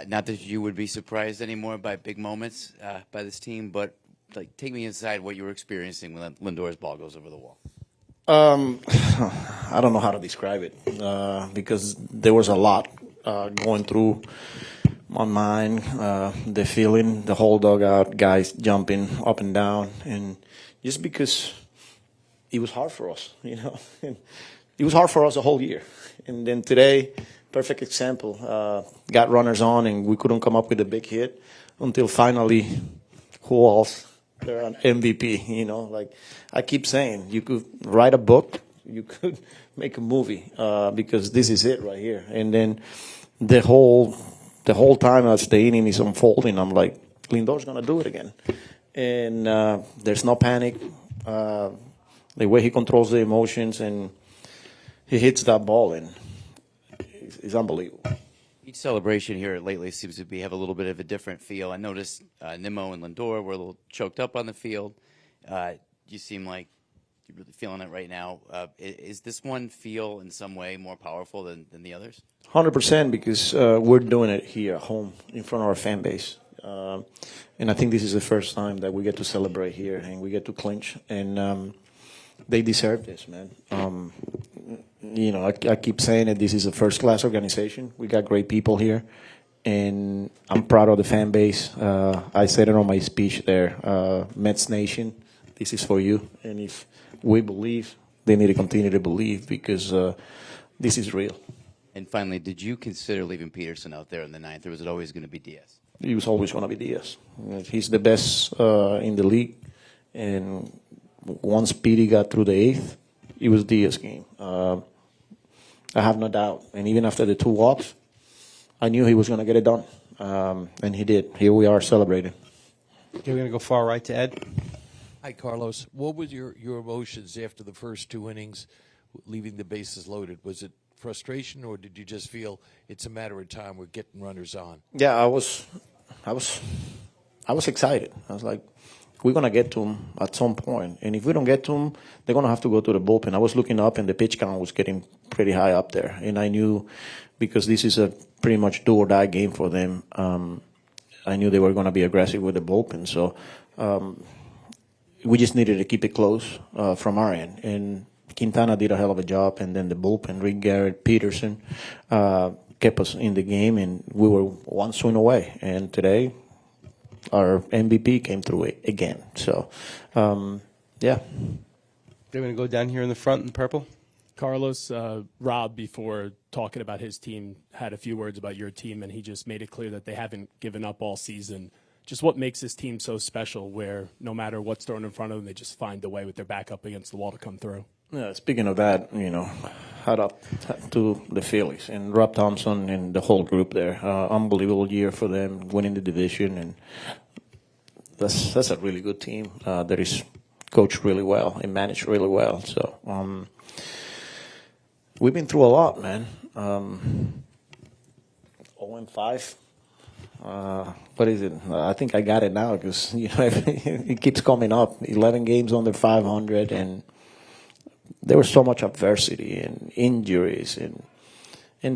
Not that you would be surprised anymore by big moments by this team, but like take me inside what you were experiencing when Lindor's ball goes over the wall. I don't know how to describe it because there was a lot going through my mind, the feeling, the whole dugout, guys jumping up and down, and just because it was hard for us, you know. It was hard for us the whole year. And then today, perfect example, got runners on and we couldn't come up with a big hit until finally, who else? They're an MVP, you know. Like I keep saying, you could write a book, you could make a movie because this is it right here. And then the whole time as the inning is unfolding, I'm like, Lindor's gonna do it again. And there's no panic. The way he controls the emotions and he hits that ball and it's unbelievable. Each celebration here lately seems to have a little bit of a different feel. I noticed Nimmo and Lindor were a little choked up on the field. You seem like you're really feeling it right now. Is this one feel in some way more powerful than the others? 100% because we're doing it here at home in front of our fan base. And I think this is the first time that we get to celebrate here and we get to clinch. And they deserve this, man. You know, I keep saying that this is a first-class organization. We got great people here, and I'm proud of the fan base. I said it on my speech there, Mets Nation, this is for you. And if we believe, they need to continue to believe because this is real. And finally, did you consider leaving Peterson out there in the ninth, or was it always going to be Diaz? He was always going to be Diaz. He's the best in the league, and once Petey got through the eighth, it was Diaz's game. I have no doubt. And even after the 2 walks, I knew he was going to get it done. And he did. Here we are celebrating. Okay, we're going to go far right to Ed. Hi, Carlos. What was your emotions after the first 2 innings, leaving the bases loaded? Was it frustration, or did you just feel it's a matter of time, we're getting runners on? Yeah, I was excited. I was like, we're going to get to him at some point. And if we don't get to him, they're going to have to go to the bullpen. I was looking up, and the pitch count was getting pretty high up there. And I knew, because this is a pretty much do-or-die game for them, I knew they were going to be aggressive with the bullpen. So we just needed to keep it close from our end. And Quintana did a hell of a job. And then the bullpen, Rick Garrett, Peterson, kept us in the game. And we were 1 swing away. And today, our MVP came through it again. So, yeah. They're going to go down here in the front in purple. Carlos, Rob, before talking about his team, had a few words about your team, and he just made it clear that they haven't given up all season. Just what makes this team so special where no matter what's thrown in front of them, they just find a way with their back up against the wall to come through? Yeah, speaking of that, you know, hat up to the Phillies and Rob Thompson and the whole group there. Unbelievable year for them, winning the division, and that's a really good team that is coached really well and managed really well. So we've been through a lot, man. 0-5. What is it? I think I got it now because you know it keeps coming up. 11 games under 500, and there was so much adversity and injuries, and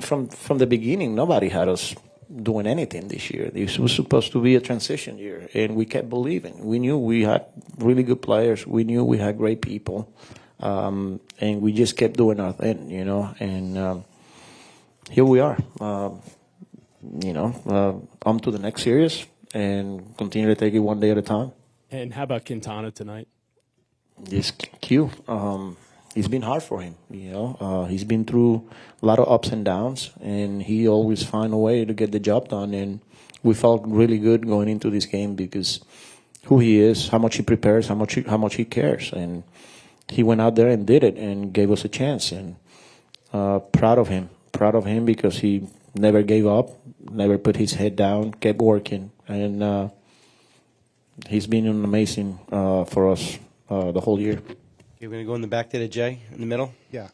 from the beginning, nobody had us doing anything this year. This was supposed to be a transition year, and we kept believing. We knew we had really good players. We knew we had great people, and we just kept doing our thing, you know. And here we are, you know, on to the next series and continue to take it one day at a time. And how about Quintana tonight? Just Q. It's been hard for him, you know. He's been through a lot of ups and downs, and he always find a way to get the job done. And we felt really good going into this game because who he is, how much he prepares, how much he cares, and he went out there and did it and gave us a chance. And proud of him because he never gave up, never put his head down, kept working, and he's been amazing for us the whole year. Okay, we're going to go in the back there to Jay in the middle. Yeah.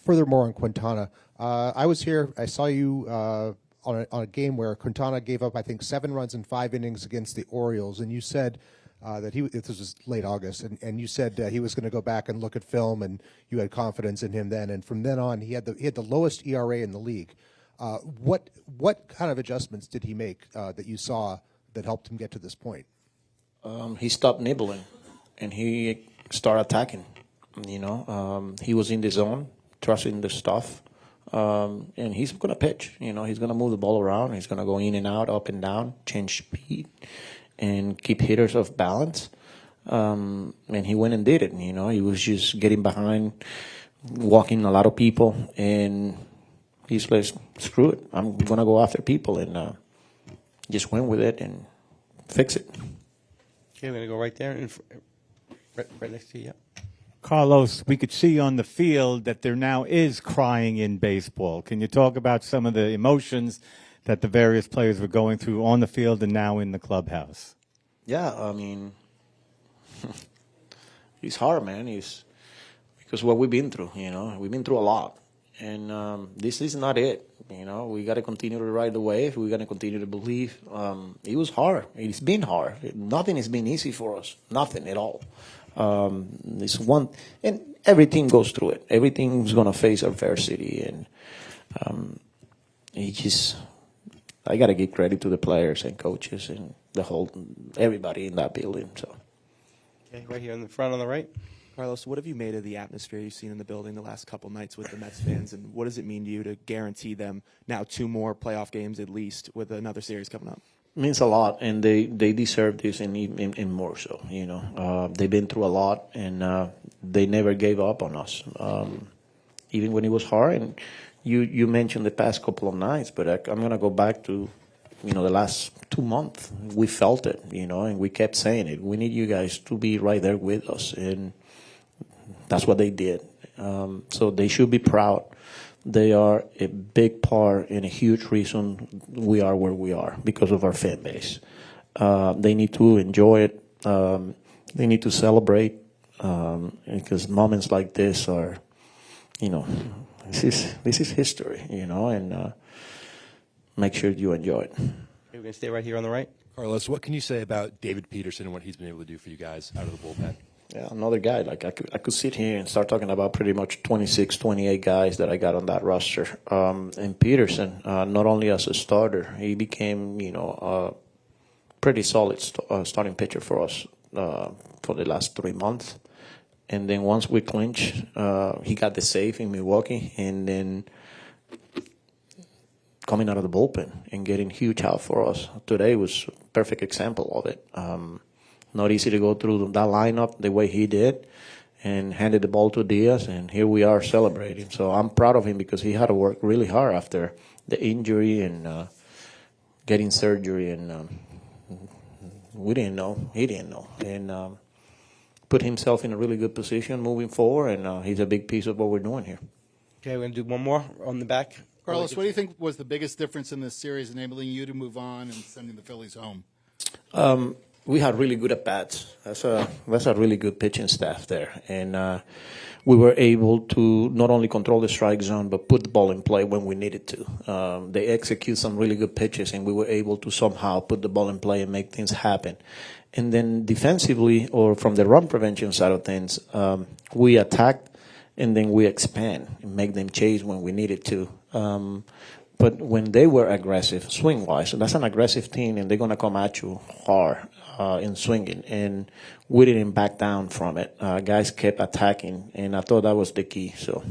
Furthermore on Quintana, I was here. I saw you on a game where Quintana gave up, I think, 7 runs in 5 innings against the Orioles, and you said that this was late August, and you said he was going to go back and look at film, and you had confidence in him then. And from then on, he had the lowest ERA in the league. What kind of adjustments did he make that you saw that helped him get to this point? He stopped nibbling, and he started attacking. He was in the zone, trusting the stuff, and he's going to pitch. He's going to move the ball around. He's going to go in and out, up and down, change speed, and keep hitters off balance. And he went and did it. He was just getting behind, walking a lot of people, and he's like, screw it, I'm going to go after people, and just went with it and fix it. Okay, we're going to go right there, right next to you. Yep. Carlos, we could see on the field that there now is crying in baseball. Can you talk about some of the emotions that the various players were going through on the field and now in the clubhouse? Yeah, I mean, it's hard, man. Because what we've been through, we've been through a lot. And this is not it. We got to continue to ride the wave. We got to continue to believe. It was hard. It's been hard. Nothing has been easy for us. Nothing at all. It's one, and every team goes through it. Everything's going to face adversity, and I got to give credit to the players and coaches and everybody in that building. So, Okay, right here in the front on the right. Carlos, what have you made of the atmosphere you've seen in the building the last couple nights with the Mets fans, and what does it mean to you to guarantee them now 2 more playoff games at least with another series coming up? it means a lot, and they deserve this and more so. They've been through a lot, and they never gave up on us, even when it was hard. And you mentioned the past couple of nights, but I'm going to go back to the last 2 months. We felt it, and we kept saying it. We need you guys to be right there with us, and that's what they did. So they should be proud. They are a big part and a huge reason we are where we are because of our fan base. They need to enjoy it. They need to celebrate because moments like this are, this is history, and make sure you enjoy it. Okay, we're going to stay right here on the right. Carlos, what can you say about David Peterson and what he's been able to do for you guys out of the bullpen? Yeah, another guy. Like I could sit here and start talking about pretty much 26, 28 guys that I got on that roster. And Peterson, not only as a starter, he became, a pretty solid starting pitcher for us for the last 3 months. And then once we clinched, he got the save in Milwaukee, and then coming out of the bullpen and getting huge help for us. Today was a perfect example of it. Not easy to go through that lineup the way he did and handed the ball to Diaz, and here we are celebrating. So I'm proud of him because he had to work really hard after the injury and getting surgery, and we didn't know. He didn't know. And put himself in a really good position moving forward, and he's a big piece of what we're doing here. Okay, we're going to do one more on the back. Carlos, what do you think was the biggest difference in this series enabling you to move on and sending the Phillies home? We had really good at-bats. That's a really good pitching staff there. And we were able to not only control the strike zone, but put the ball in play when we needed to. They execute some really good pitches, and we were able to somehow put the ball in play and make things happen. And then defensively, or from the run prevention side of things, we attacked, and then we expand and make them chase when we needed to. But when they were aggressive, swing-wise, so that's an aggressive team, and they're going to come at you hard in swinging. And we didn't back down from it. Guys kept attacking, and I thought that was the key. So